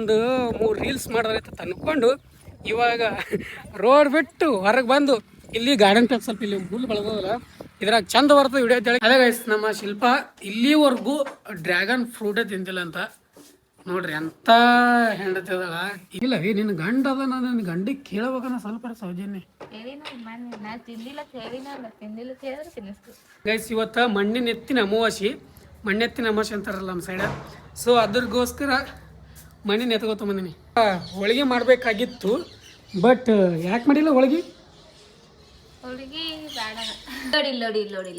ಒಂದು 3 ರೀಲ್ಸ್ ಮಾಡಿದ್ರೆ ತಂದ್ಕೊಂಡು ಇವಾಗ ರೋಡ್ ಬಿಟ್ಟು ಹೊರಗೆ ಬಂದು ಇಲ್ಲಿ ಗಾರ್ಡನ್ ಟೈಪ್ ಸ್ವಲ್ಪ ಇಲ್ಲಿ ಹುಲ್ಲು ಬೆಳೆದಲ್ಲ ಇದ್ರಾಗ ಚಂದ ಬರ್ತದೆ ವಿಡಿಯೋ ಅಂತೇಳಿ. ಅದೇ ಗೈಸ್ ನಮ್ಮ ಶಿಲ್ಪ ಇಲ್ಲಿವರೆಗೂ ಡ್ರ್ಯಾಗನ್ ಫ್ರೂಟೇ ತಿಂದಿಲ್ಲ ಅಂತ ನೋಡ್ರಿ ಅಂತ ಹೆಂಡತಿದಳ. ಇಲ್ಲ ನಿನ್ನ ಗಂಡ ಅದ ನನ್ನ ಗಂಡಿಗೆ ಕೇಳಬೇಕನ್ನ ಸ್ವಲ್ಪ ಸೌಜನ್ಯ ಗೈಸ್. ಇವತ್ತ ಮಣ್ಣಿನ ಅಮಾವಾಸ್ಯೆ ಅಂತಾರಲ್ಲ ನಮ್ಮ ಸೈಡ್. ಸೊ ಅದ್ರಗೋಸ್ಕರ ಮಣ್ಣಿನ ಎತ್ಕೋತಂಬಂದಿನಿ. ಹೋಳಿಗೆ ಮಾಡಬೇಕಾಗಿತ್ತು ಬಟ್ ಯಾಕೆ ಮಾಡಿಲ್ಲ ಹೋಳಿಗೆ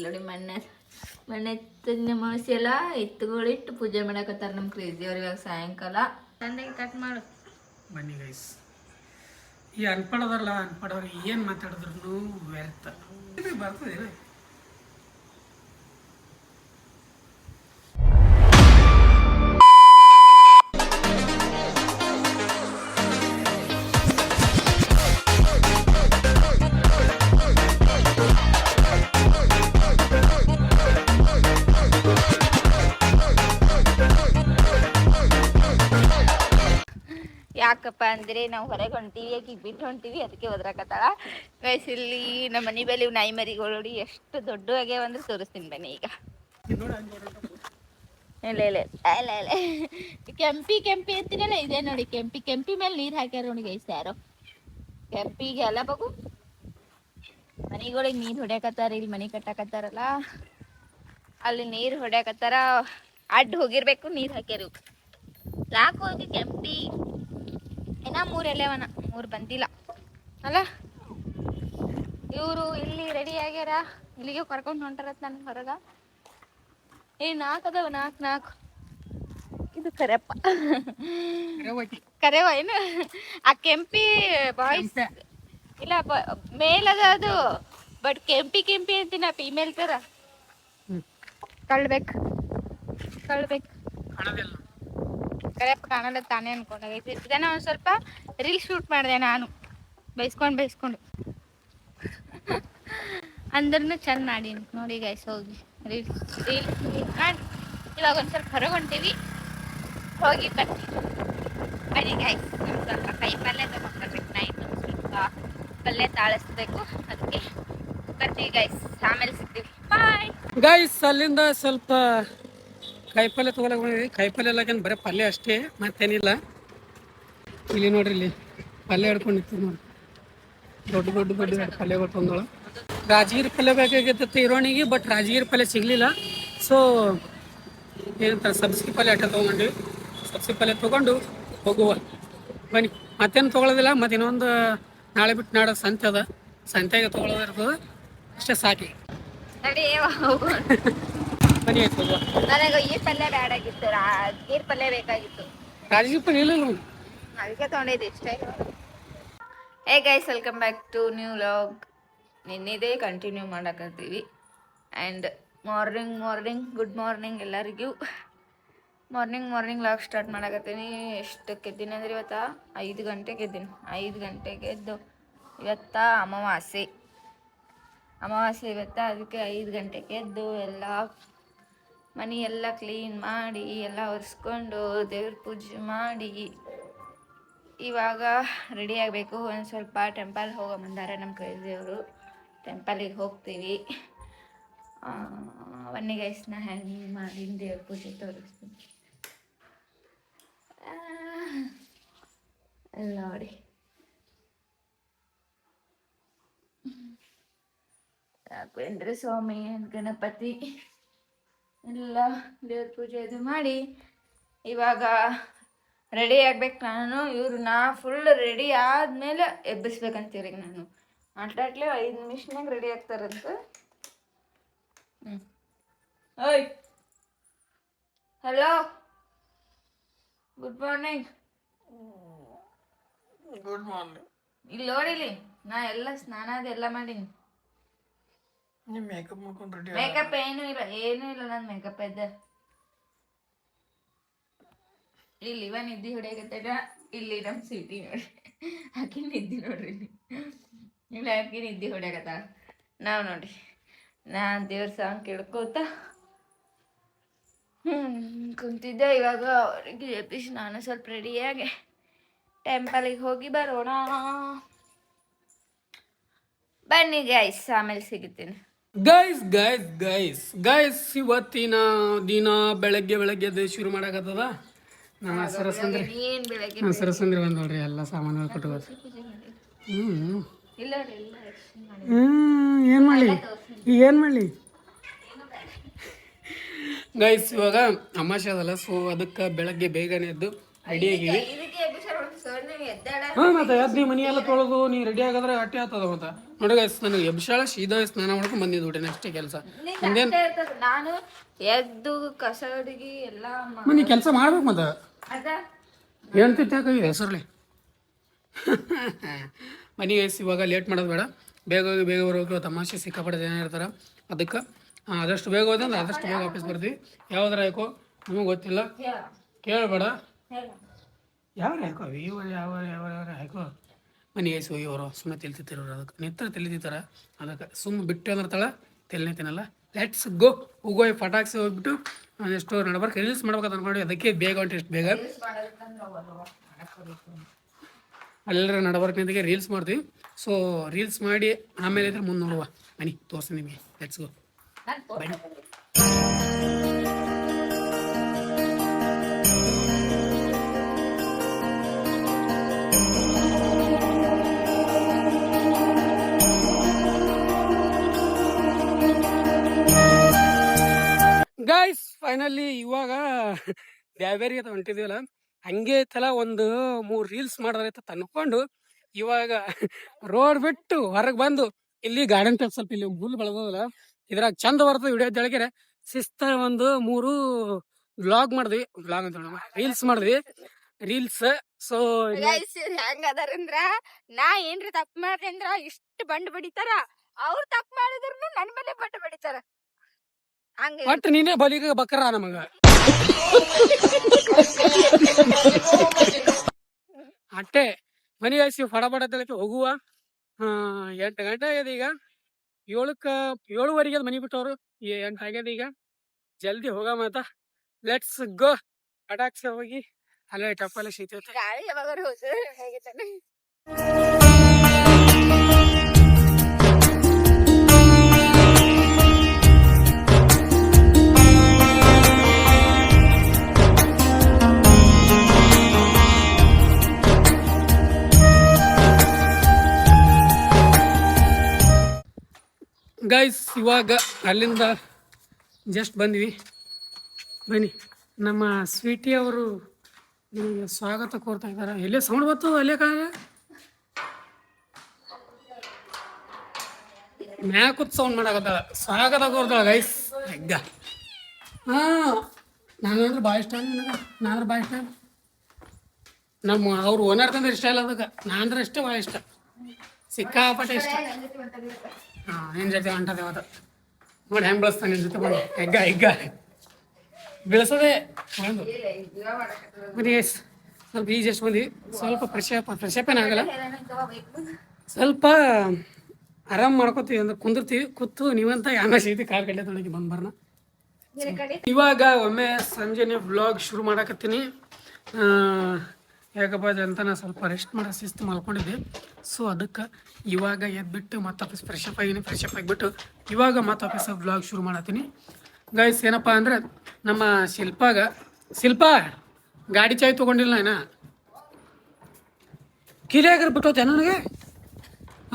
ನೋಡಿ ಮಣ್ಣೆ ಅಮಾವಾಸ್ಯೆ ಎಲ್ಲ ಎತ್ತುಗಳಿಟ್ಟು ಪೂಜೆ ಮಾಡಕತ್ತಾರ ನಮ್ಮ ಕ್ರೇಜಿ ಅವ್ರು ಇವಾಗ ಸಾಯಂಕಾಲ ತಂದಾಗಿ ಕಟ್ ಮಾಡು ಬನ್ನಿ ಗೈಸ್. ಈ ಅನ್ಪಡವ್ರು ಏನು ಮಾತಾಡಿದ್ರು ವ್ಯರ್ಥ ಬರ್ತದೆ. ಯಾಕಪ್ಪ ಅಂದ್ರೆ ನಾವು ಹೊರಗೆ ಹೊಂಟೀವಿ ಆಕಿ ಬಿಟ್ಟು ಹೊಂಟೀವಿ ಅದಕ್ಕೆ ಒದ್ರಾಕತ್ತಾಳ ಗೈಸ್. ಇಲ್ಲಿ ನಮ್ಮ ಮನೆ ಬಳಿ ನಾಯಿ ಮರಿಗಳು ನೋಡಿ ಎಷ್ಟು ದೊಡ್ಡ ಆಗ್ಯಾವಂದ್ರೆ ತೋರಿಸ್ತೀನಿ ಬನ್ನಿ ಈಗ. ಇಲ್ಲ ಕೆಂಪಿ ಅಂತೀನಲ್ಲ ಇದೆ ನೋಡಿ. ಕೆಂಪಿ ಮೇಲೆ ನೀರು ಹಾಕ್ಯಾರ ನೋಡಿ ಗೈಸ್. ಯಾರೋ ಕೆಂಪಿಗೆ ಎಲ್ಲ ಬಗು ಮನಿಗಳಿಗೆ ನೀರು ಹೊಡ್ಯಾಕತ್ತಾರ. ಇಲ್ಲಿ ಮನೆ ಕಟ್ಟಾಕತ್ತಾರಲ್ಲ ಅಲ್ಲಿ ನೀರು ಹೊಡ್ಯಾಕತ್ತಾರ. ಅಡ್ಡ ಹೋಗಿರ್ಬೇಕು ನೀರು ಹಾಕ್ಯಾರ. ಯಾಕೆ ಹೋಗಿ ಕೆಂಪಿ ಇನ್ನ 3 ಎಲೆವನ 3 ಬಂದಿಲ್ಲ ಅಲ್ಲ. ಇವರು ಇಲ್ಲಿ ರೆಡಿ ಆಗ್ಯಾರ, ಇಲ್ಲಿಗೆ ಕರ್ಕೊಂಡು ಹೊಂಟಾರತ್ ನನ್ ಹೊರಗ. 4 ಅದಾವ 4 ಇದು ಕರೆಪ್ಪ ಕರೆವ ಏನು ಆ ಕೆಂಪಿ ಬಾಯ್ಸ್ ಇಲ್ಲ ಮೇಲ್ ಅದು ಬಟ್ ಕೆಂಪಿ ಅಂತಿನ ಫೀಮೇಲ್ ತರ ಕಳ್ಬೇಕು ಕರೆಪ್ಪ ಕಾಣಲ್ಲ ತಾನೇ ಅನ್ಕೊಂಡಾಗೈತಿ. ಇದನ್ನ ಒಂದ್ ಸ್ವಲ್ಪ ರೀಲ್ ಶೂಟ್ ಮಾಡಿದೆ ನಾನು ಬೈಸ್ಕೊಂಡು ಅಂದ್ರೂ ಚಂದ ಮಾಡಿ ನೋಡಿ ಗೈಸ್. ಹೋಗಿ ರೀಲ್ ಮಾಡಿ ಇವಾಗ ಒಂದ್ ಸ್ವಲ್ಪ ಹೊರಗೆ ಹೊಂಟೀವಿ, ಹೋಗಿ ಬನ್ನಿ ಗೈಸ್. ಸ್ವಲ್ಪ ಕೈ ಪಲ್ಯ ತಗೊಂಡ್ಬರ್ಬೇಕು, ನೈಟು ಸ್ವಲ್ಪ ಪಲ್ಯ ತಾಳಿಸ್ಬೇಕು, ಅದಕ್ಕೆ ಬರ್ತೀವಿ ಗೈಸ್. ಆಮೇಲೆ ಸಿಗ್ತೀವಿ, ಬಾಯ್ ಗೈಸ್. ಅಲ್ಲಿಂದ ಸ್ವಲ್ಪ ಕಾಯಿಪಲ್ಯ ತೊಗೊಳಕ್ ಬಂದಿದ್ವಿ. ಕಾಯಿಪಲ್ಯ ಎಲ್ಲ ಬರೀ ಪಲ್ಯ ಅಷ್ಟೇ, ಮತ್ತೇನಿಲ್ಲ. ಇಲ್ಲಿ ನೋಡ್ರಿ, ಇಲ್ಲಿ ಪಲ್ಯ ಹಿಡ್ಕೊಂಡಿತ್ತು ನೋಡಿ, ದೊಡ್ಡ ಪಲ್ಯಗಳು ತಂದೋಳು. ರಾಜಗಿರಿ ಪಲ್ಯ ಬೇಕಾಗಿತ್ತು ಇರೋಣಿಗೆ, ಬಟ್ ರಾಜಗಿರಿ ಪಲ್ಯ ಸಿಗಲಿಲ್ಲ. ಸೊ ಏನಂತಾರೆ ಸಬ್ಸಿಗೆ ಪಲ್ಯ ಅಟ್ಟ ತೊಗೊಂಡ್ವಿ. ಸಬ್ಸಿಗೆ ಪಲ್ಯ ತೊಗೊಂಡು ಹೋಗುವ ಬನ್ನಿ. ಮತ್ತೇನು ತೊಗೊಳೋದಿಲ್ಲ. ಮತ್ತು ಇನ್ನೊಂದು ನಾಳೆ ಬಿಟ್ಟು ನಾಡ ಸಂತೆ ಅದ, ಸಂತೆಗೆ ತೊಗೊಳೋದಿರ್ತದೆ ಅಷ್ಟೇ, ಸಾಕಿ ಬನ್ನಿ ಆಯ್ತು ಹೋಗುವ. ನನಗೆ ಈ ಪಲ್ಯ ಬ್ಯಾಡಾಗಿತ್ತು, ರಾಜಗಿರಿ ಪಲ್ಯ ಬೇಕಾಗಿತ್ತು. ರಾಜಗಿರಿ ಪಲ್ಯ ಇಲ್ಲ ಅದಕ್ಕೆ ತೊಗೊಂಡಿದ್ದೆ ಇಷ್ಟೇ. Hey guys, welcome back to new vlog. ನಿನ್ನೆದೇ ಕಂಟಿನ್ಯೂ ಮಾಡಕತ್ತೀವಿ. ಆ್ಯಂಡ್ ಮಾರ್ನಿಂಗ್ ಗುಡ್ ಮಾರ್ನಿಂಗ್ ಎಲ್ಲರಿಗೂ. ಮಾರ್ನಿಂಗ್ ವ್ಲಾಗ್ ಸ್ಟಾರ್ಟ್ ಮಾಡಕತ್ತೀನಿ. ಎಷ್ಟಕ್ಕೆ ಎದ್ದೀನಿ ಅಂದ್ರೆ ಇವತ್ತು 5 ಗಂಟೆಗೆ ಎದ್ದೀನಿ. 5 ಗಂಟೆಗೆ ಎದ್ದು ಇವತ್ತು ಅಮಾವಾಸ್ಯೆ ಇವತ್ತು, ಅದಕ್ಕೆ 5 ಗಂಟೆಗೆ ಎದ್ದು ಎಲ್ಲ ಮನೆ ಎಲ್ಲ ಕ್ಲೀನ್ ಮಾಡಿ ಎಲ್ಲ ಒರೆಸ್ಕೊಂಡು ದೇವ್ರ ಪೂಜೆ ಮಾಡಿ ಇವಾಗ ರೆಡಿ ಆಗಬೇಕು. ಒಂದು ಸ್ವಲ್ಪ ಟೆಂಪಲ್ ಹೋಗಂಬಂದಾರೆ ನಮ್ಮ ಕ್ರೇಜಿಯವರು. ಟೆಂಪಲಿಗೆ ಹೋಗ್ತೀವಿ. ಬನ್ನಿ ಗೈಸ್, ನಾ ಹೆಂಗೆ ಮಾಡಿ ದೇವ್ರ ಪೂಜೆ ತೋರಿಸ್ತೀನಿ. ಎಲ್ಲ ನೋಡಿ, ರಾಘವೇಂದ್ರ ಸ್ವಾಮಿ, ಗಣಪತಿ ಎಲ್ಲ ದೇವ್ರ ಪೂಜೆ ಇದು ಮಾಡಿ ಇವಾಗ ರೆಡಿ ಆಗ್ಬೇಕು ನಾನು. ನಾ ಫುಲ್ ರೆಡಿ ಆದಮೇಲೆ ಎಬ್ಬಿಸ್ಬೇಕಂತೀರಿ ನಾನು. ಅಟ್ಲಾಟ್ಲೆ 5 ನಿಮಿಷನಾಗ ರೆಡಿ ಆಗ್ತಾರಂತ. ಓಯ್ ಹಲೋ, ಗುಡ್ ಮಾರ್ನಿಂಗ್. ಇಲ್ಲಿ ನೋಡಿಲಿ, ನಾ ಎಲ್ಲ ಸ್ನಾನ ಅದೆಲ್ಲ ಮಾಡೀನಿ. ಮೇಕಪ್ ಏನೂ ಇಲ್ಲ ನನ್ನ ಮೇಕಪ್ ಇದ್ದ. ಇಲ್ಲಿ ಇವ ನಿದ್ದೆ ಹೊಡಿಯಕತ್ತಾಗ, ಇಲ್ಲಿ ನಮ್ಮ ಸಿಟಿ ನೋಡಿ ಆಕಿ ನಿದ್ದೆ ನೋಡ್ರಿ. ಇಲ್ಲಿ ಆಕಿ ನಿದ್ದೆ ಹೊಡಿಯಕತ್ತಾಳ. ನಾವು ನೋಡಿ, ನಾನು ದೇವ್ರ ಸಾಂಗ್ ಕೇಳ್ಕೋತ ಕುಂತಿದ್ದೆ ಇವಾಗ ಅವ್ರಿಗೆ ಎಬ್ಬಿಸಿ ನಾನು ಸ್ವಲ್ಪ ರೆಡಿಯಾಗಿ ಟೆಂಪಲಿಗೆ ಹೋಗಿ ಬರೋಣ. ಬನ್ನಿ ಗೈಸ್, ಆಮೇಲೆ ಸಿಗುತ್ತೀನಿ. ಗೈಸ್ ಇವತ್ತಿನ ದಿನ ಬೆಳಗ್ಗೆ ಎದ್ದು ಶುರು ಮಾಡಕತ್ತದ. ನಮ್ಮ ಸರಸಂದ್ರಿ ಏನ್ ಬೆಳಗ್ಗೆ ಸರಸಂದ್ರಿ ಬಂದ್ ನೋಡ್ರಿ ಎಲ್ಲ ಸಾಮಾನುಗಳು ಕೊಟ್ಟು ಇಲ್ಲ ಏನು ಮಾಡಲಿ ಏನು ಮಾಡಲಿ ಗೈಸ್, ಇವಾಗ ಅಮಾವಾಸ್ಯೆ ಅದಲ್ಲ, ಸೊ ಅದಕ್ಕೆ ಬೆಳಗ್ಗೆ ಬೇಗನೆ ಎದ್ದು ರೆಡಿ ಆಗಿವಿ. ಹಾಂ ಮತ್ತೆ ಎದ್ದು ಮನಿ ಎಲ್ಲ ತೊಳೆದು ನೀ ರೆಡಿ ಆಗಿದ್ರೆ ಅಟ್ಟೆ ಆಗ್ತದ. ಮತ್ತೆ ನೋಡಿ ಗೈಸ್, ನನಗೆ ಎಬ್ಸಾಳ ಸೀದಾ ಸ್ನಾನ ಮಾಡ್ಕೊಂಡು ಬಂದಿದ್ದು ಊಟ ನೆಕ್ಸ್ಟ್ ಕೆಲಸ. ನಾನು ಎದ್ದು ಕಸ ಅಡಿಗೆ ಎಲ್ಲ ನೀ ಕೆಲಸ ಮಾಡ್ಬೇಕು ಮತ್ತೆ ಹೇಳ್ತಿತ್ತಾಕ ಹೆಸರ್ಲಿ ಮನಿ ಗೈಸ್. ಇವಾಗ ಲೇಟ್ ಮಾಡೋದು ಬೇಡ, ಬೇಗ ಹೋಗಿ ಬೇಗ ಬರೋಕೆ. ತಮಾಷೆ ಸಿಕ್ಕಾಪಟ್ಟೆ ಜನ ಇರ್ತಾರೆ, ಅದಕ್ಕೆ ಆದಷ್ಟು ಬೇಗ ಹೋದ ಅಂದ್ರೆ ಆದಷ್ಟು ಬೇಗ ವಾಪಸ್ ಬರ್ತೀವಿ. ಯಾವ್ದಾರ ಯಾಕೋ ನಮಗೆ ಗೊತ್ತಿಲ್ಲ, ಕೇಳಬೇಡ. ಯಾವ್ರು ಯಾಕೋ ಯಾವ ಯಾಕೋ ಮನೆ ಗೈಸ್ ಹೋಗಿ ಅವರು ಸುಮ್ಮನೆ ತಿಳಿತಿರೋರು. ಅದಕ್ಕೆ ನಿತ್ರ ತಿಳಿತಿತ್ತಾರ, ಅದಕ್ಕೆ ಸುಮ್ಮನೆ ಬಿಟ್ಟು ಅಂದಿರ್ತಾಳೆ ತೆಲಿನೇ ತಿನ್ನಲ್ಲ. ಲೆಟ್ಸ್ ಗೋ ಹೋಗೋಯ್ ಪಟಾಕ್ಸಿ ಹೋಗ್ಬಿಟ್ಟು ಎಷ್ಟು ನಡ್ಬರ್ಕ್ ರೀಲ್ಸ್ ಮಾಡ್ಬೇಕಂತ ಅನ್ಕೊಂಡು ಅದಕ್ಕೆ ಬೇಗ ಹೊಂಟು. ಎಷ್ಟು ಬೇಗ ಎಲ್ಲರ ನಡಬರ್ಕಿಂದಾಗೆ ರೀಲ್ಸ್ ಮಾಡ್ತೀವಿ. ಸೊ ರೀಲ್ಸ್ ಮಾಡಿ ಆಮೇಲೆ ಇದ್ರೆ ಮುಂದೆ ನೋಡುವ ಮನಿ ತೋರಿಸ್ತೀನಿ ನಿಮಗೆ. ಲೆಟ್ಸ್ ಗೋ ಬನ್ನಿ. ಗೈಸ್ ಫೈನಲಿ ಇವಾಗ ಬ್ಯಾಬೇರಿಗೆ ಹೊಂಟಿದೀವಲ್ಲ, ಹಂಗೆ ಐತಲ್ಲ ಒಂದು 3 ರೀಲ್ಸ್ ಮಾಡಿದ್ರೆ ತಂದ್ಕೊಂಡು ಇವಾಗ ರೋಡ್ ಬಿಟ್ಟು ಹೊರಗೆ ಬಂದು ಇಲ್ಲಿ ಗಾರ್ಡನ್ ಟೈಪ್ ಸ್ವಲ್ಪ ಇಲ್ಲಿ ಹುಲ್ಲು ಬೆಳೆದಲ್ಲ, ಇದ್ರಾಗ ಚಂದ ಬರ್ತದೆ ವಿಡಿಯೋ ಜಳಗೆರೆ ಶಿಸ್ತ ಒಂದು 3 ವ್ಲಾಗ್ ಮಾಡಿದ್ವಿ. ವ್ಲಾಗ್ ಅಂತ ರೀಲ್ಸ್ ಮಾಡಿದ್ವಿ, ರೀಲ್ಸ್. ಸೊ ಹೆಂಗ ಅದಾರಂದ್ರ ನಾ ಏನ್ರಿ ತಪ್ಪು ಮಾಡ್ರಿ ಅಂದ್ರ ಇಷ್ಟು ಬಂಡ್ ಬಡಿತಾರ, ಅವ್ರ ತಪ್ಪು ಮಾಡಿದ್ರು ನನ್ ಮೇಲೆ ಬಂಡ್ ಬಡಿತಾರ. ಒಟ್ಟು ನೀನೇ ಬಲಿಗ ಬಕರ ನಮಗ ಅಟ್ಟೆ. ಮನಿ ಆಯ್ಸಿ ಫಡಬಡ ತಲಕ್ಕೆ ಹೋಗುವ. 8 ಗಂಟೆ ಆಗ್ಯದ ಈಗ, 7:30 ಮನಿ ಬಿಟ್ಟವ್ರು, 8 ಆಗ್ಯದ ಈಗ. ಜಲ್ದಿ ಹೋಗ ಮಾತ. Let's go. ಪಟಾಕ್ಸಿ ಹೋಗಿ ಅಲ್ಲೇ ಟಪ್ಪಲ್ಲ ಶೀತೈತೆ. ಗೈಸ್ ಇವಾಗ ಅಲ್ಲಿಂದ ಜಸ್ಟ್ ಬಂದ್ವಿ. ಬನ್ನಿ, ನಮ್ಮ ಸ್ವೀಟಿ ಅವರು ನಿಮಗೆ ಸ್ವಾಗತ ಕೋರ್ತಾ ಇದ್ದಾರೆ. ಎಲ್ಲೇ ಸೌಂಡ್ ಬತ್ತು ಅಲ್ಲೇ ಕಾಲ ಮ್ಯಾಕುತ್ ಸೌಂಡ್ ಮಾಡಕತ್ತಾಳ, ಸ್ವಾಗತ ಕೋರ್ತಾಳ ಗೈಸ್. ಹೆಗ್ಗ ನಾನಂದ್ರೆ ಭಾಳ ಇಷ್ಟ, ನಾನಂದ್ರೆ ಭಾಳ ಇಷ್ಟ. ನಮ್ಮ ಅವ್ರು ಓನರ್ ತಂದ್ರೆ ಇಷ್ಟ ಇಲ್ಲ, ಅದಕ್ಕೆ ನಾನಂದ್ರೆ ಇಷ್ಟ, ಭಾಳ ಇಷ್ಟ, ಸಿಕ್ಕಾಪಟ್ಟೆ ಇಷ್ಟ. ನಿನ್ನ ಜೊತೆ ಹೊಂಟದೆ ಅವತ್ತು ನೋಡಿ ಹೆಂಗೆ ಬೆಳೆಸ್ತಾನೆ ನಿನ್ನ ಜೊತೆ ಬಂದು ಹೆಗ್ಗ ಬೆಳೆಸೋದೆ ಒಂದು ಬನ್ನಿ. ಸ್ವಲ್ಪ ಈಗ ಎಷ್ಟು ಬಂದ್ವಿ, ಸ್ವಲ್ಪ ಫ್ರೆಶ್ ಅಪ್ ಏನಾಗಲ್ಲ, ಸ್ವಲ್ಪ ಆರಾಮ್ ಮಾಡ್ಕೋತೀವಿ ಅಂದ್ರೆ ಕುಂದಿರ್ತೀವಿ. ಕೂತು ನೀವಂತ ಯಾನ ಶೈತಿ ಕಾಲು ಕಡ್ಲೆ ತೊಳಗೆ ಬಂದು ಬರ್ನ. ಇವಾಗ ಒಮ್ಮೆ ಸಂಜೆನೆ ವ್ಲಾಗ್ ಶುರು ಮಾಡಕತ್ತೀನಿ. ಯಾಕಪ್ಪ ಅಂತ ನಾನು ಸ್ವಲ್ಪ ರೆಸ್ಟ್ ಮಾಡೋ ಶಿಸ್ತು ಮಲ್ಕೊಂಡಿದ್ದೆ. ಸೊ ಅದಕ್ಕೆ ಇವಾಗ ಎದ್ಬಿಟ್ಟು ಮತ್ತೆ ವಾಪಸ್ ಫ್ರೆಶ್ ಅಪ್ ಆಗಿಬಿಟ್ಟು ಇವಾಗ ಮತ್ತೆ ವಾಪಸ್ ವ್ಲಾಗ್ ಶುರು ಮಾಡತ್ತೀನಿ. ಗೈಸ್ ಏನಪ್ಪ ಅಂದರೆ ನಮ್ಮ ಶಿಲ್ಪ ಗಾಡಿ ಚಾಯ್ ತೊಗೊಂಡಿಲ್ಲ ಏನ ಕಿಲಿಯಾಗ್ರ ಬಿಟ್ಟೋತೆ ನನಗೆ.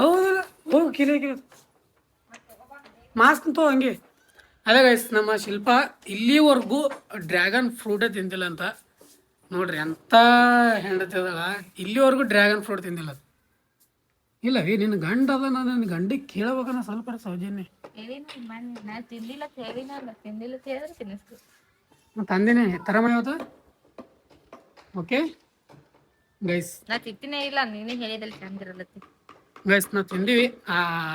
ಹೌದಲ್ಲ, ಹೋಗು ಕಿಲಿಯಾಗಿ ಮಾಸ್ಕ್ ತೋ ಹಂಗೆ. ಅದೇ ಗೈಸ್, ನಮ್ಮ ಶಿಲ್ಪ ಇಲ್ಲಿವರೆಗೂ ಡ್ರ್ಯಾಗನ್ ಫ್ರೂಟೇ ತಿಂದಿಲ್ಲ ಅಂತ ನೋಡ್ರಿ. ಅಂತ ಹೆಂಡತಿದಳ, ಇಲ್ಲಿವರೆಗೂ ಡ್ರ್ಯಾಗನ್ ಫ್ರೂಟ್ ತಿಂದಿಲ್ಲ. ಇಲ್ಲ ರೀ, ನಿನ್ನ ಗಂಡ ಅದ, ನನ್ನ ಗಂಡಿಗೆ ಕೇಳಬೇಕನ್ನ ಸ್ವಲ್ಪ ಸೌಜನ್ಯ. ತಂದಿನಿ ತರಮ ಇವತ್ತು. ಓಕೆ ಗೈಸ್, ನಾ ತಿಂತಿನೇ ಇಲ್ಲ, ನೀನೇ ಹೇಳಿದಲ್ಲಿ ಚಂದಿರಲ್ಲ ಗೈಸ್. ನಾವು ತಿಂದೀವಿ,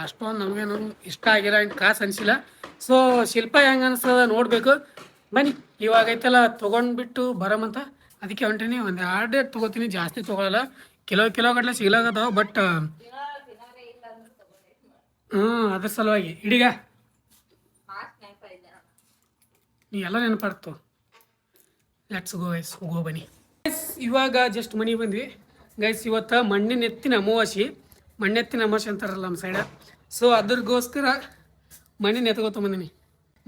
ಅಷ್ಟೊಂದು ನಮಗೇನು ಇಷ್ಟ ಆಗಿಲ್ಲ, ಇನ್ನು ಕಾಸು ಅನಿಸಿಲ್ಲ. ಸೊ ಶಿಲ್ಪ ಹೆಂಗೆ ಅನಿಸ್ತದ ನೋಡಬೇಕು. ಬನ್ನಿ ಇವಾಗ ಐತೆಲ್ಲ ತೊಗೊಂಡ್ಬಿಟ್ಟು ಬರಮಂತ ಅದಕ್ಕೆ ಹೊಂಟೀನಿ. ಒಂದು 2 ತೊಗೋತೀನಿ, ಜಾಸ್ತಿ ತೊಗೊಳಲ್ಲ. ಕಿಲೋ ಗಟ್ಟಲೆ ಸಿಗ್ಲಾಗತ್ತವ, ಬಟ್ ಅದ್ರ ಸಲುವಾಗಿ ಇಡೀಗ ನೀ ಎಲ್ಲ ನೆನಪಾಡ್ತು. ಲೆಟ್ಸ್ ಗೋ ಗೈಸ್, ಹೋಗೋ ಬನ್ನಿ ಗೈಸ್. ಇವಾಗ ಜಸ್ಟ್ ಮನೆಗೆ ಬಂದ್ವಿ ಗೈಸ್. ಇವತ್ತು ಮಣ್ಣಿನೆತ್ತಿನ ಅಮಾವಾಸ್ಯೆ, ಮಣ್ಣೆತ್ತಿನ ಅಮಾವಾಸ್ಯೆ ಅಂತಾರಲ್ಲ ನಮ್ಮ ಸೈಡ. ಸೊ ಅದ್ರಗೋಸ್ಕರ ಮಣ್ಣಿನ ಎತ್ಕೋತಂಬಂದಿನಿ.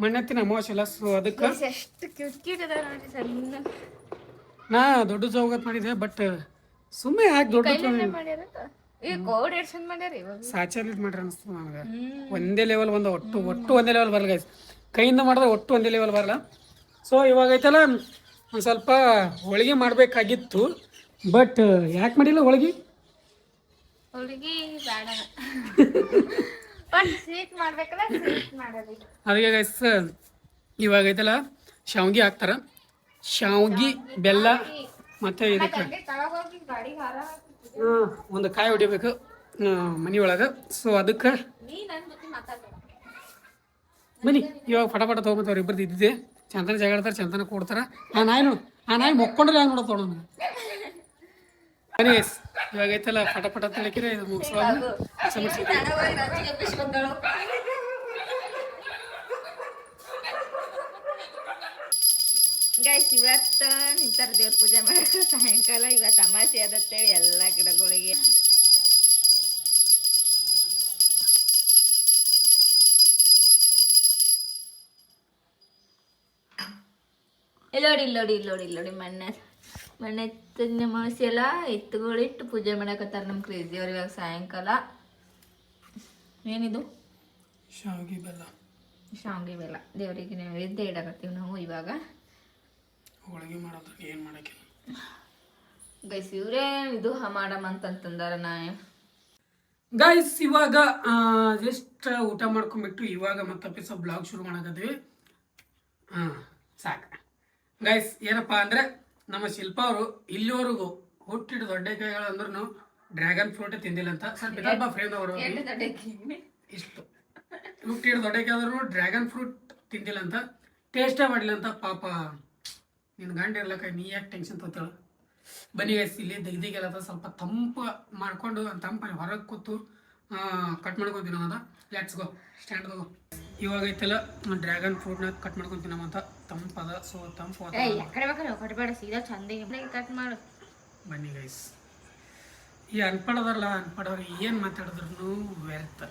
ಮಣ್ಣೆತ್ತಿನ ಅಮಾವಾಸ್ಯೆ ಅಲ್ಲ, ಸೊ ಅದಕ್ಕೆ ಎಷ್ಟು ಕ್ಯೂಟ್ ಕ್ಯೂಟ್ ಅದ ನೋಡಿ ಸಣ್ಣ. ನಾ ದೊಡ್ಡ ಚೌಗತ್ ಮಾಡಿದ್ದೆ, ಬಟ್ ಸುಮ್ಮನೆ ಯಾಕೆ ದೊಡ್ಡ ಮಾಡ್ಯಾರ ಈಗ ಕೋಡ್ ಎಡ್ಸನ್ ಮಾಡ್ಯಾರ ಇವಾಗ. ಸ್ಯಾಚುರೇಟ್ ಮಾಡ್ರಿ ಅನಿಸ್ತದೆ ನನಗೆ. ಒಂದೇ ಲೆವೆಲ್ ಬಂದ, ಒಟ್ಟು ಒಂದೇ ಲೆವೆಲ್ ಬರಲ್ಲ ಗೈಸ್. ಕೈಯಿಂದ ಮಾಡಿದ್ರೆ ಒಟ್ಟು ಒಂದೇ ಲೆವೆಲ್ ಬರಲ್ಲ. ಸೊ ಇವಾಗ ಐತಲ್ಲ ಒಂದು ಸ್ವಲ್ಪ ಹೋಳಿಗೆ ಮಾಡಬೇಕಾಗಿತ್ತು, ಬಟ್ ಯಾಕೆ ಮಾಡಿಲ್ಲ ಹೋಳಿಗೆ? ಹುಡುಗಿ ಬೇಡ ಬಟ್ ಸ್ವೀಟ್ ಮಾಡ್ಬೇಕಲ್ಲ, ಸ್ವೀಟ್ ಮಾಡೋದು. ಅದಕ್ಕೆ ಗೈಸ್ ಇವಾಗ ಐತಲ್ಲ ಶಾವ್ಗಿ ಹಾಕ್ತಾರ. ಶಾವ್ಗಿ, ಬೆಲ್ಲ ಮತ್ತು ಇದಕ್ಕೆ ತಳಗೋಗಿ ಗಾಡಿ ಹಾರ ಒಂದು ಕಾಯಿ ಹೊಡಿಬೇಕು ಮನೆ ಒಳಗೆ. ಸೊ ಅದಕ್ಕೆ ನೀ ನನ್ನ ಜೊತೆ ಮಾತಾಡ್ಬೇಡ. ಬನ್ನಿ ಇವಾಗ ಫಟಾಫಟ ತೊಗೊಂಬತ್ತು. ಅವ್ರು ಇಬ್ಬರದ್ದು ಇದ್ದಿದ್ದೆ, ಚಂತನ ಜಗಾಡ್ತಾರೆ, ಚಂತನ ಕೊಡ್ತಾರೆ. ಆ ನಾಯಿ ಮೊಕ್ಕೊಂಡ್ರೆ ಹೆಂಗೆ ನೋಡೋದು ನೋಡೋಣ. ಬನ್ನಿ ಗೈಸ್, ಇವಾಗ ಐತಲ್ಲ ಫಟಾಫಟ ತಿಳಿಕಿರೆ ಇದು ಮುಗಿಸುವಾಗ ಗೈಸ್ ಇವತ್ತು ನಿಂತಾರ ದೇವ್ರ ಪೂಜೆ ಮಾಡಕ್ಕೆ ಸಾಯಂಕಾಲ. ಇವತ್ತು ಅಮಾಸೆ ಅದತ್ತೇಳಿ ಎಲ್ಲ ಗಿಡಗಳಿಗೆ ಇಲ್ಲೋಡಿ ಮಣ್ಣೆತ್ತಿನ ಅಮಾವಾಸ್ಯೆ ಎಲ್ಲ ಎತ್ತುಗಳಿಟ್ಟು ಪೂಜೆ ಮಾಡಕತ್ತಾರ ನಮ್ಮ ಕ್ರೇಜಿ ಅವ್ರು. ಇವಾಗ ಸಾಯಂಕಾಲ ಏನಿದು ಶಾವಿಗೆ ಬೆಲ್ಲ, ಶಾವಿಗೆ ಬೆಲ್ಲ ದೇವರಿಗೆ ನೈವೇದ್ಯ ಇಡಕತ್ತೀವಿ ನಾವು. ಇವಾಗ ಹೋಳಿಗೆ ಮಾಡೋದು ಏನು ಮಾಡೋಕ್ಕೆ ಗೈಸ್ ಇವರೇ ಇದು ಮಾಡಮ್ ಅಂತಂದಾರ. ನಾ ಗೈಸ್ ಇವಾಗ ಜಸ್ಟ್ ಊಟ ಮಾಡ್ಕೊಂಡ್ಬಿಟ್ಟು ಇವಾಗ ಮತ್ತೆ ಸ್ವಲ್ಪ ಬ್ಲಾಗ್ ಶುರು ಮಾಡಕತ್ತೀವಿ. ಸಾಕು ಗೈಸ್. ಏನಪ್ಪ ಅಂದರೆ ನಮ್ಮ ಶಿಲ್ಪ ಅವರು ಇಲ್ಲಿವರೆಗೂ ಹುಟ್ಟಿದ ದೊಡ್ಡ ಕೈಗಳಂದ್ರೂ ಡ್ರ್ಯಾಗನ್ ಫ್ರೂಟ್ ತಿಂದಿಲ್ಲ ಅಂತ. ಸ್ವಲ್ಪ ವಿದರ್ಭ ಫ್ರೇಮ್ ಅವರು ಇಷ್ಟು ಹುಟ್ಟಿದ ದೊಡ್ಡ ಕೈಯಾದ್ರು ಡ್ರ್ಯಾಗನ್ ಫ್ರೂಟ್ ತಿಂದಿಲ್ಲ ಅಂತ, ಟೇಸ್ಟೇ ಮಾಡಿಲ್ಲ ಅಂತ. ಪಾಪ ನಿನ್ನ ಗಂಡ ಇರ್ಲಕ್ಕ ನೀ ಯಾಕೆ ಟೆನ್ಷನ್ ತೊಗೊಳ್ತಾಳು. ಬನ್ನಿ ಗೈಸ್, ಇಲ್ಲಿ ದಿಗ್ದಿಗೆಲ್ಲ ಸ್ವಲ್ಪ ತಂಪು ಮಾಡ್ಕೊಂಡು ತಂಪು ಹೊರಗೆ ಕೂತು ಕಟ್ ಮಾಡ್ಕೊತೀವಿ ಅದ. ಲೆಟ್ಸ್ ಗೋ, ಸ್ಟ್ಯಾಂಡ್ ಗೋ. ಇವಾಗ ಐತೆಲ್ಲ ಡ್ರ್ಯಾಗನ್ ಫ್ರೂಟ್ನ ಕಟ್ ಮಾಡ್ಕೊತೀವಿ ಅಂತ. ತಂಪದ, ಸೊ ತಂಪು ಕಟ್ಬೇಡ, ಸೀದಾ ಚಂದಿಗೆ ಕಟ್ ಮಾಡು. ಬನ್ನಿ ಗೈಸ್, ಈ ಅನ್ಪಡದಾರಲ್ಲ, ಅನ್ಪಡವ್ರು ಏನು ಮಾತಾಡಿದ್ರು ವ್ಯರ್ಥ.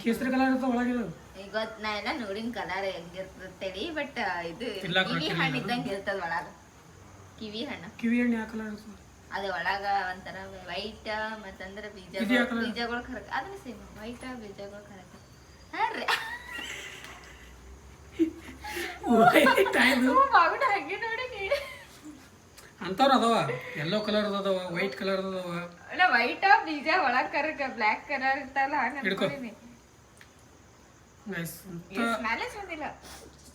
ಕೇಸರಿ ಕಲರ್ ಇರ್ತದೆ ಒಳಗಿದು. ಇವತ್ತು ನಾ ಎಲ್ಲ ನೋಡಿನ ಕಲರ್ ಹೆಂಗಿರ್ತೇಳಿ, ಬಟ್ ಇದು ಕಿವಿ ಹಣ್ಣು ಇದ್ದಂಗೆ ಇರ್ತದ ಒಳಗ. ಕಿವಿ ಹಣ್ಣು ಯಾವ ಕಲರ್ ಇರ್ತದೆ? ಅದು ಒಳಗ ಒಂಥರ ವೈಟ್ ಮತ್ತಂದ್ರೆ ಬೀಜಗಳು ಕರಕ. ಅದನ್ನ ಸೇಮ್ ವೈಟ್ ಬೀಜಗಳು ಕರಕ. ಅಂತವ್ರು ಅದಾವ, ಯೆಲ್ಲೋ ಕಲರ್ ಅದಾವ, ವೈಟ್ ಕಲರ್ ಅದಾವ. ವೈಟ್ ಬೀಜ ಒಳಗ್ ಕರಕ, ಬ್ಲ್ಯಾಕ್ ಕಲರ್ ಇರ್ತಲ್ಲ ಹಿಡ್ಕೊ.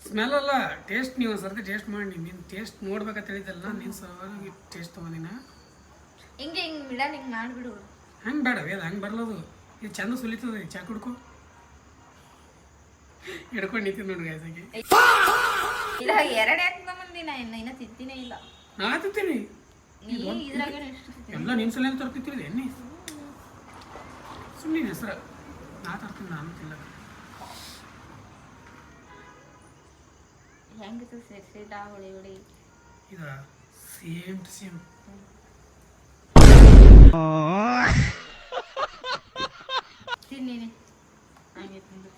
ಸ್ಮೆಲ್ ಅಲ್ಲ, ಟೇಸ್ಟ್. ನೀವು ಒಂದ್ಸರ್ತಿ ಟೇಸ್ಟ್ ಮಾಡಿ, ನೀನು ಟೇಸ್ಟ್ ನೋಡ್ಬೇಕಂತ ಹೇಳಿದಲ್ಲ, ನೀನು ಸಲುವಾಗಿ ಟೇಸ್ಟ್ ತಗೊಂಡಿನ. ಹಿಂಗೆ ಬಿಡ, ಹಿಂಗೆ ಮಾಡ್ಬಿಡು. ಹಂಗೆ ಬೇಡ ವೇದ, ಹಂಗೆ ಬರ್ಲದು. ಇದು ಚಂದ ಸುಲಿತದೆ. ಚಾ ಕುಡ್ಕೊ, ಹಿಡ್ಕೊಂಡು ನಿಂತೀನಿ ನೋಡಿ ಗೈಸಾಗಿ. ಇಲ್ಲ ಎರಡೇ ಮಂದಿ ನಾ ಇನ್ನ ತಿಂತಿನೇ ಇಲ್ಲ. ನಾ ತಿಂತೀನಿ ಇದ್ರಾಗ ಎಲ್ಲ ನಿನ್ನ ಸಲ ತರ್ತಿರ್ತೀರಿ ಎಣ್ಣೆ. ಸುಮ್ಮನೆ ಹೆಸರು ನಾ ತರ್ತೀನಿ, ನಾನು ತಿನ್ನಲ್ಲ. ಹೆಂಗಿತ್ತು ಸೇರಿಸಿದ ಹುಳಿ ಹುಳಿ ಇದು ಸೇಮ್ ಟು ಸೇಮ್. ತಿನ್ನಿ ಹಂಗೆ ತಿಂದು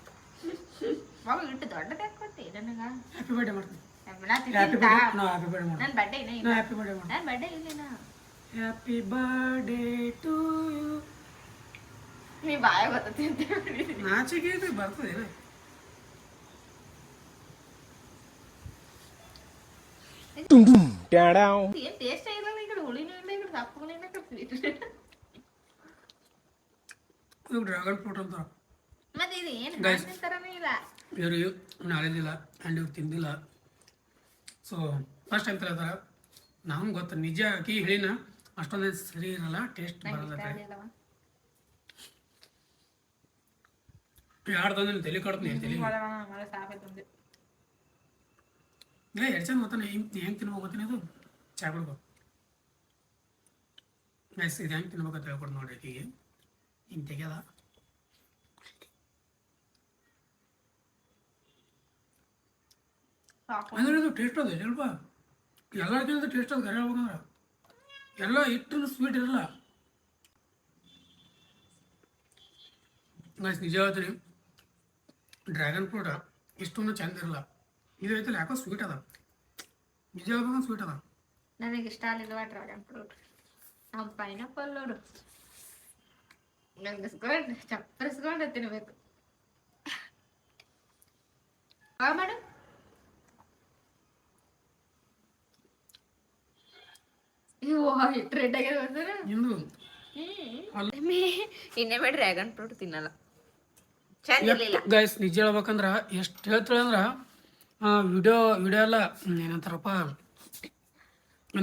ಮಗು ಇಟ್ಟು ದೊಡ್ಡದು ಕೊಟ್ಟಿ ನನಗ. ಹ್ಯಾಪಿ ಬರ್ಡೇ ಮಾಡ್ತೀನಿ. ಹ್ಯಾಪಿ ಬರ್ಡೇ ಮಾಡಿ. ನನ್ನ ಬರ್ಡೇ ಇಲ್ಲ. ಹ್ಯಾಪಿ ಬರ್ಡೇ ಮಾಡಿ. ನನ್ನ ಬರ್ಡೇ ಇಲ್ಲ. Happy birthday to you. ನೀ ಬಾಯ ಬರ್ತದೆ ನಾಚಿಕೆ ಇದೆ, ಬರ್ತದೆ. ಏನ್ ಟೇಸ್ಟ್ ಇಲ್ಲ, ಈ ಕಡೆ ಹುಳಿನೂ ಇಲ್ಲ, ಈ ಕಡೆ ಸಪ್ಪಗೂ ಇಲ್ಲ, ಈ ಕಡೆ ಇದು ಡ್ರ್ಯಾಗನ್ ಫ್ರೂಟ್ ಅಂತಾರ. ಮತ್ತೆ ಇದು ಏನು ಹಣ್ಣಿನ ಥರನೇ ಇಲ್ಲ. ಇವರು ನಾಳೆದಿಲ್ಲ ಆ್ಯಂಡ್ ಇವ್ರು ತಿಂದಿಲ್ಲ. ಸೊ ಫಸ್ಟ್ ಟೈಮ್ ಹೇಳ್ತಾರೆ. ನಮ್ಗೆ ಗೊತ್ತು ನಿಜ ಆಕಿ ಹೇಳಿನ ಅಷ್ಟೊಂದೇ ಸರಿ ಇರಲ್ಲ, ಟೇಸ್ಟ್ ಬರಲ್ಲ. ಯಾರು ತಂದ್ರೆ ತಲೆ ಕಾಡ್ತೀನಿ, ತಲೆ ಎರಡು ಚಂದ ಗೊತ್ತಾನೆ. ಹೆಂಗೆ ತಿನ್ಬೇಕು ಗೊತ್ತೀನಿ, ಅದು ಚಾ ಕುಡ್ಕೊ. ಗೈಸ್ ಇದು ಹೆಂಗೆ ತಿನ್ಬೇಕಂತ ಹೇಳ್ಕೊಡು ನೋಡಿ ಆಕಿಗೆ. ಹಿಂಗೆ ತೆಗ್ಯದ ಅಂದ್ರೆ ಇದು ಟೇಸ್ಟ್ ಅದ ಸ್ವಲ್ಪ. ಎಲ್ಲರಿಗಿಂತ ಟೇಸ್ಟ್ ಅದು ಕರೆ ಹೇಳ್ಬೇಕಂದ್ರೆ ಎಲ್ಲ ಹಿಟ್ಟು ಸ್ವೀಟ್ ಇರಲ್ಲ ಗೈಸ್. ನಿಜ ಹೇಳ್ತೀನಿ, ಡ್ರ್ಯಾಗನ್ ಫ್ರೂಟ್ ಇಷ್ಟೊಂದು ಚಂದ ಇರಲ್ಲ. ಇದು ಐತಲ್ಲ ಯಾಕೋ ಸ್ವೀಟ್ ಅದ, ನಿಜ ಹೇಳ್ಬೇಕಂದ್ರೆ ಸ್ವೀಟ್ ಅದ. ನನಗೆ ಇಷ್ಟ ಆಗಲಿಲ್ವಾ ಡ್ರ್ಯಾಗನ್ ಫ್ರೂಟ್. ನಾವು ಪೈನಾಪಲ್ ನೋಡು ನೆನೆಸ್ಕೊಂಡು ಚಪ್ಪರಿಸ್ಕೊಂಡು ತಿನ್ಬೇಕು. ಮೇಡಮ್ ರೆಡ್ ಆಗ್ಯದ ಇನ್ನೇಮೇ ಡ್ರ್ಯಾಗನ್ ಫ್ರೂಟ್ ತಿನ್ನಲ್ಲ. ಗೈಸ್ ನಿಜ ಹೇಳ್ಬೇಕಂದ್ರ ಎಷ್ಟು ಹೇಳ್ತಾಳೆ ಅಂದ್ರ ವಿಡಿಯೋ ಎಲ್ಲ ಏನಂತಾರಪ್ಪ,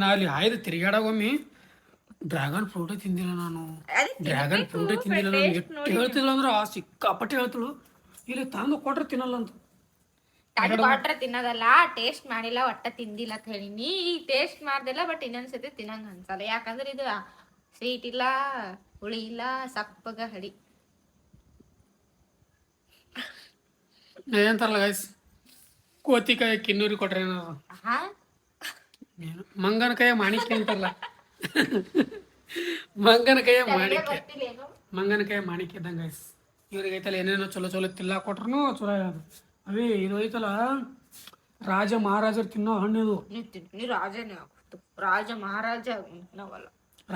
ನಾ ಅಲ್ಲಿ ಆಯ್ದು ತಿರುಗಾಡಗೊಮ್ಮೆ ಡ್ರ್ಯಾಗನ್ ಫ್ರೂಟೇ ತಿಂದಿಲ್ಲ ನಾನು. ಡ್ರ್ಯಾಗನ್ ಫ್ರೂಟೇ ತಿಂದಿಲ್ಲ ನಾನು. ಎಷ್ಟು ಹೇಳ್ತಿಲ್ಲ ಅಂದ್ರೆ ಸಿಕ್ಕಾಪಟ್ಟೆ ಹೇಳ್ತಳು. ಇಲ್ಲಿ ತಂದು ಕೊಟ್ರೆ ತಿನ್ನಲ್ಲ ಅಂತ. ವಾಟ್ರ ತಿನ್ನೋದಲ್ಲ, ಟೇಸ್ಟ್ ಮಾಡಿಲ್ಲ, ಒಟ್ಟ ತಿಂದಿಲ್ಲ ಅಂತ ಹೇಳಿನಿ. ಈಗ ಟೇಸ್ಟ್ ಮಾಡ್ದಿಲ್ಲ, ಬಟ್ ಇನ್ನೊಂದ್ಸತಿ ತಿನ್ನಂಗ ಅನ್ಸಲ್ಲ. ಯಾಕಂದ್ರೆ ಇದು ಸ್ವೀಟ್ ಇಲ್ಲ, ಹುಳಿ ಇಲ್ಲ, ಸಪ್ಪಗ ಹಡಿ. ಏನಂತಾರಲ್ಲ ಗೈಸ್, ಕೋತಿಕಾಯಿ ಕಿನ್ನೂರಿ ಕೊಟ್ರೆ ಮಂಗನ ಕೈಯ ಮಾಣಿಕ್ಯ ಅಂತಾರಲ್ಲ. ಮಂಗನ ಕೈಯ ಮಾಣಿಕ್ಯ ಇದ್ದಂಗ ಗೈಸ್. ಇವ್ರಿಗೆ ಐತಲ್ಲ ಏನೇನೋ ಚಲೋ ಚಲೋ ತಿಲ್ಲ ಕೊಟ್ರು ಚಲೋ ಅದು. ಅವೇ ಇದು ಐತಲ್ಲ ರಾಜ ಮಹಾರಾಜರು ತಿನ್ನೋ ಹಣ್ಣಿದು. ರಾಜ ಮಹಾರಾಜ ನಾವಲ್ಲ,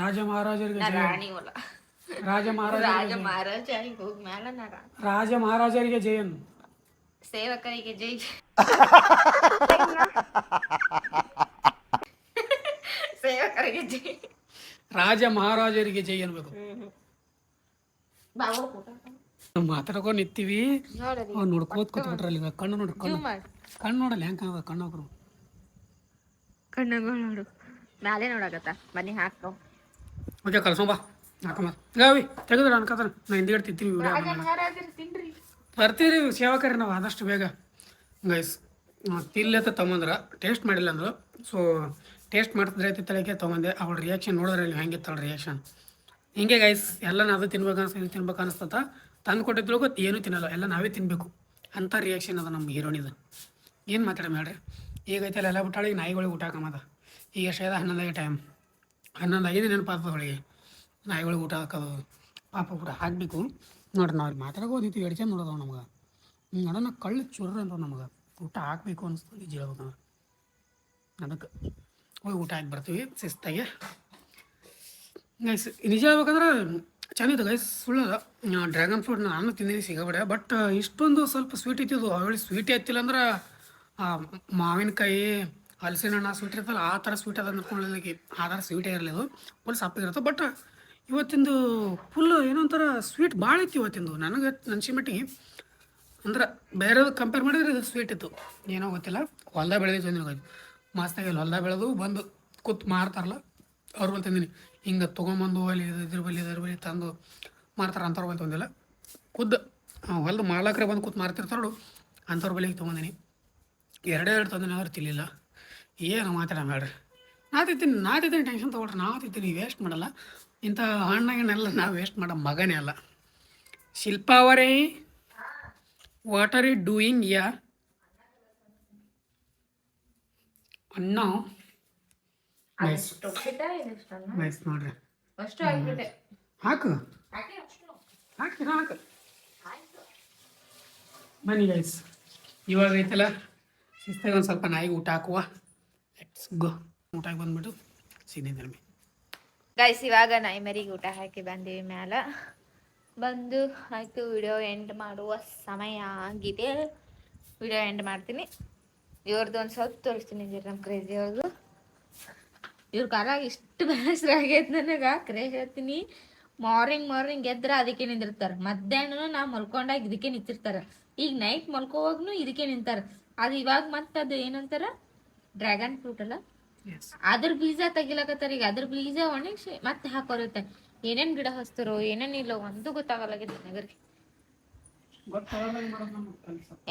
ರಾಜ ಮಹಾರಾಜರಿಗೆ ರಾಣಿ ಅಲ್ಲ, ರಾಜ ಮಹಾರಾಜ ಹೋಗ್ ಮ್ಯಾಲ ರಾಜ ಮಹಾರಾಜರಿಗೆ ಜಯನ್, ಸೇವಕರಿಗೆ ಜೈ. ಸೇವಕರಿಗೆ ಜೈ, ರಾಜ ಮಹಾರಾಜರಿಗೆ ಜೈ ಅನ್ಬೇಕು. ಮಾತಾಡ್ಕೊಂಡು ನಿಂತೀವಿ, ನೋಡ್ಕೋತ ಕೂತ್ಬಿಟ್ರಲ್ಲಿ. ಕಣ್ಣು ನೋಡ್ರಿ, ಕಣ್ಣು ನೋಡಲ್ಲ ಹೆಂಗ ಕಣ್ಣು ಕಣ್ಣುಗಳು ನೋಡು, ಮ್ಯಾಲೆ ನೋಡಾಕತ್ತ. ಬನ್ನಿ ಹಾಕೋ. ಓಕೆ ಕಳ್ಸೋಂಬ ಹಾಕಮ್ಮ. ಗಾವಿ ತೆಗೆದ್ರೆ ಅನ್ಕತಾನ. ನಾ ಹಿಂದಿಗಡೆ ತಿಂತೀವಿ ಬರ್ತೀರಿ ಸೇವಕರಿ ನಾವು ಆದಷ್ಟು ಬೇಗ. ಗೈಸ್ ತಿಲ್ಲತ್ತ ತೊಗೊಂಡ್ರ ಟೇಸ್ಟ್ ಮಾಡಿಲ್ಲ ಅಂದ್ರು. ಸೊ ಟೇಸ್ಟ್ ಮಾಡ್ತಿದ್ರೆ ಐತಿ ತಲೆಗೆ ತೊಗೊಂಡೆ. ಅವಳ ರಿಯಾಕ್ಷನ್ ನೋಡಿದ್ರೆ ನೀವು ಹೆಂಗಿತ್ತಳ ರಿಯಾಕ್ಷನ್. ಹಿಂಗೆ ಗೈಸ್ ಎಲ್ಲ ಅದು ತಿನ್ಬೇಕು ಇದು ತಿನ್ಬೇಕು ಅನಿಸ್ತತ. ತಂದು ಕೊಟ್ಟಿದ್ರು ಗೊತ್ತು ಏನೂ ತಿನ್ನಲ್ಲ, ಎಲ್ಲ ನಾವೇ ತಿನ್ನಬೇಕು ಅಂಥ ರಿಯಾಕ್ಷನ್ ಅದ ನಮ್ಮ ಹೀರೋಣಿದು. ಏನು ಮಾತಾಡ ಹೇಳ್ರಿ. ಈಗ ಐತಲ್ಲ ಎಲ್ಲ ಬಿಟ್ಟಾಳೆ. ಈಗ ನಾಯಿಗಳಿಗೆ ಊಟ ಹಾಕಮ್ಮದ. ಈಗ ಎಷ್ಟಾಯ್ದ 11 ಟೈಮ್, 11 ನೆನಪಾಗ್ತದೆ ಅವಳಿಗೆ. ನಾಯಿಗಳಿಗೆ ಊಟ ಹಾಕೋದು ಪಾಪ ಊಟ ಹಾಕಬೇಕು ನೋಡ್ರಿ. ನಾವು ಮಾತಾಡೋದಿತ್ತು ಎಡ್ಚೆ ನೋಡೋದವ ನಮ್ಗೆ. ನೋಡೋಣ ಕಳ್ಳು ಚುರ್ರ ಅಂತ ನಮ್ಗೆ ಊಟ ಹಾಕಬೇಕು ಅನಿಸ್ತದೆ ನಿಜ ಹೇಳ್ಬೇಕಂದ್ರೆ. ಅದಕ್ಕೆ ಹೋಗಿ ಊಟ ಹಾಕಿ ಬರ್ತೀವಿ ಶಿಸ್ತಾಗೆ. ಗೈಸ್ ನಿಜ ಹೇಳ್ಬೇಕಂದ್ರೆ ಚೆನ್ನಾಗಿತ್ತು ಗೈಸ್, ಸುಳ್ಳದ. ಡ್ರ್ಯಾಗನ್ ಫ್ರೂಟ್ ನಾನು ತಿಂದೀನಿ ಸಿಗಬೇಡ, ಬಟ್ ಇಷ್ಟೊಂದು ಸ್ವಲ್ಪ ಸ್ವೀಟ್ ಇತ್ತಿದ್ದು. ಅವಳಿ ಸ್ವೀಟ್ ಎತ್ತಿಲ್ಲ ಅಂದ್ರೆ ಮಾವಿನಕಾಯಿ ಹಲಸಿನ ಹಣ್ಣು ಸ್ವೀಟ್ ಇರ್ತಲ್ಲ ಆ ಥರ ಸ್ವೀಟ್ ಅದ ಅಂದ್ಕೊಳ್ಳೋದಕ್ಕೆ. ಆ ಥರ ಸ್ವೀಟೇ ಇರಲಿಲ್ಲ, ಫುಲ್ ಸಪ್ಪಿಗಿರುತ್ತೆ. ಬಟ್ ಇವತ್ತಿಂದು ಫುಲ್ ಏನೋ ಒಂಥರ ಸ್ವೀಟ್ ಭಾಳ ಇತ್ತು ಇವತ್ತಿಂದು. ನನಗೆ ಮಟ್ಟಿಗೆ ಅಂದ್ರೆ ಬೇರೆದು ಕಂಪೇರ್ ಮಾಡಿದ್ರೆ ಇದು ಸ್ವೀಟ್ ಇತ್ತು. ಏನೋ ಗೊತ್ತಿಲ್ಲ. ಹೊಲ್ದಾಗ ಬೆಳೆದಿತ್ತು ಅಂದಿನ ಮಸ್ತಾಗಿ ಅಲ್ಲಿ ಹೊಲ್ದಾಗ ಬೆಳೆದು ಬಂದು ಕೂತ್ ಮಾರ್ತಾರಲ್ಲ ಅವ್ರ ಬಳಿ ತಂದಿನಿ. ಹಿಂಗೆ ತೊಗೊಂಬಂದು ಅಲ್ಲಿ ಇದ್ರ ಬಳಿ ತಂದು ಮಾರ್ತಾರೆ. ಅಂಥವ್ರ ಬಳಿ ತೊಗೊಂಡಿಲ್ಲ, ಖುದ್ದು ಹೊಲ್ದು ಮಾಲಕರೇ ಬಂದು ಕೂತ್ ಮಾರ್ತಿರ್ತಾರೋ ಅಂಥವ್ರ ಬಳಿಗೆ ತೊಗೊಂಡಿನಿ. ಎರಡೇ ತಂದಿನಿ ಅವ್ರು ತಿನ್ಲಿಲ್ಲ. ಏನು ಮಾತಾಡ ಹೇಳ್ರಿ. ನಾ ತಿಂತೀನಿ ಟೆನ್ಷನ್ ತೊಗೊಳ್ರಿ. ನಾ ತಿಂತೀನಿ, ವೇಸ್ಟ್ ಮಾಡಲ್ಲ. ಇಂಥ ಹಣ್ಣಾಗಿನೆಲ್ಲ ನಾವು ವೇಸ್ಟ್ ಮಾಡೋ ಮಗನೇ ಅಲ್ಲ. ಶಿಲ್ಪಾ ಅವರೇ, ವಾಟ್ ಆರ್ ಯು ಡೂಯಿಂಗ್? ಯಾ ಅಣ್ಣ ನೈಸ್ ನೋಡ್ರಿ. ಹಾಕು ಹಾಕು ಬನ್ನಿ ಗೈಸ್. ಇವಾಗ ಐತಲ್ಲ ಶಿಸ್ತಾಗಿ ಒಂದು ಸ್ವಲ್ಪ ನಾಯಿಗೆ ಊಟ ಹಾಕುವ. Let's go. ಊಟಕ್ಕೆ ಬಂದ್ಬಿಟ್ಟು ಸಿಗ್ನಿದ್ರಿ ಗೈಸ್. ಇವಾಗ ನಾಯಿ ಮರಿಗೆ ಊಟ ಹಾಕಿ ಬಂದೀವಿ ಮ್ಯಾಲ. ಬಂದು ಆಯಿತು, ವಿಡಿಯೋ ಎಂಡ್ ಮಾಡುವ ಸಮಯ ಆಗಿದೆ. ವಿಡಿಯೋ ಎಂಡ್ ಮಾಡ್ತೀನಿ. ಇವ್ರದ್ದು ಒಂದು ಸ್ವಲ್ಪ ತೋರಿಸ್ತೀನಿ ನಮ್ಮ ಕ್ರೇಜಿ ಅವ್ರದ್ದು. ಇವ್ರ ಕಾಲಾಗ ಇಷ್ಟು ಬೇಸರಾಗೈತೆ ನನಗೆ. ಕ್ರೇಜ್ ಹೇಳ್ತೀನಿ, ಮಾರ್ನಿಂಗ್ ಎದ್ರೆ ಅದಕ್ಕೆ ನಿಂದಿರ್ತಾರೆ. ಮಧ್ಯಾಹ್ನ ನಾ ಮಲ್ಕೊಂಡಾಗ ಇದಕ್ಕೆ ನಿಂತಿರ್ತಾರೆ. ಈಗ ನೈಟ್ ಮಲ್ಕೋವಾಗ್ನು ಇದಕ್ಕೆ ನಿಂತಾರೆ. ಅದು ಇವಾಗ ಮತ್ತೆ ಅದು ಏನಂತಾರ ಡ್ರ್ಯಾಗನ್ ಫ್ರೂಟ್ ಅಲ್ಲ, ಅದ್ರ ಬೀಜ ತೆಗಿಲಕತ್ತಾರ. ಈಗ ಅದ್ರ ಬೀಜ ಒಣಗಿಸಿ ಮತ್ತೆ ಹಾಕೋರುತ್ತೆ. ಏನೇನ್ ಗಿಡ ಹಚ್ತಾರೋ ಏನೇನಿಲ್ಲ ಒಂದು ಗೊತ್ತಾಗಲ್ಲಾಗಿದೆ ನನಗರಿಗೆ.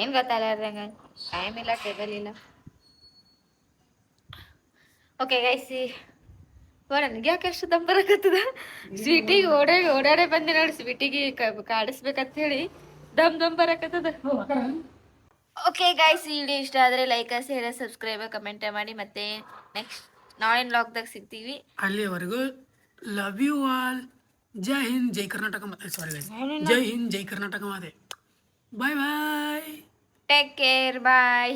ಏನ್ ಗೊತ್ತಾಗಲ್ಲ, ಟೈಮ್ ಇಲ್ಲ, ಟೇಬಲ್ ಇಲ್ಲ. ಓಕೆ ಗೈಸ್, ನನಗೆ ಯಾಕೆ ಅಷ್ಟು ದಮ್ ಬರಕತ್ತದ. ಸ್ವೀಟಿಗೆ ಓಡಾಡೇ ಬಂದೆ ನೋಡಿ. ಸ್ವೀಟಿಗೆ ಕಾಡಿಸ್ಬೇಕಂತ ಹೇಳಿ ದಮ್ ಬರಕತ್ತದ. ಓಕೆ ಗೈಸ್, ಈ ವಿಡಿಯೋ ಇಷ್ಟ ಆದರೆ ಲೈಕ್, ಶೇರ್, ಸಬ್ಸ್ಕ್ರೈಬ್, ಕಮೆಂಟ್ ಮಾಡಿ. ಮತ್ತೆ ನೆಕ್ಸ್ಟ್ ನಾಳಿನ ಲಾಗ್ದಾಗ ಸಿಗ್ತೀವಿ. ಅಲ್ಲಿವರೆಗೂ ಲವ್ ಯು ಆಲ್. ಜೈ ಹಿಂದ್ ಜೈ ಕರ್ನಾಟಕ. ಮತ್ತೆ ಸಾರಿ ಜೈ ಹಿಂದ್ ಜೈ ಕರ್ನಾಟಕ ಮಾತೆ. Bye bye. ಟೇಕ್ ಕೇರ್ ಬಾಯ್.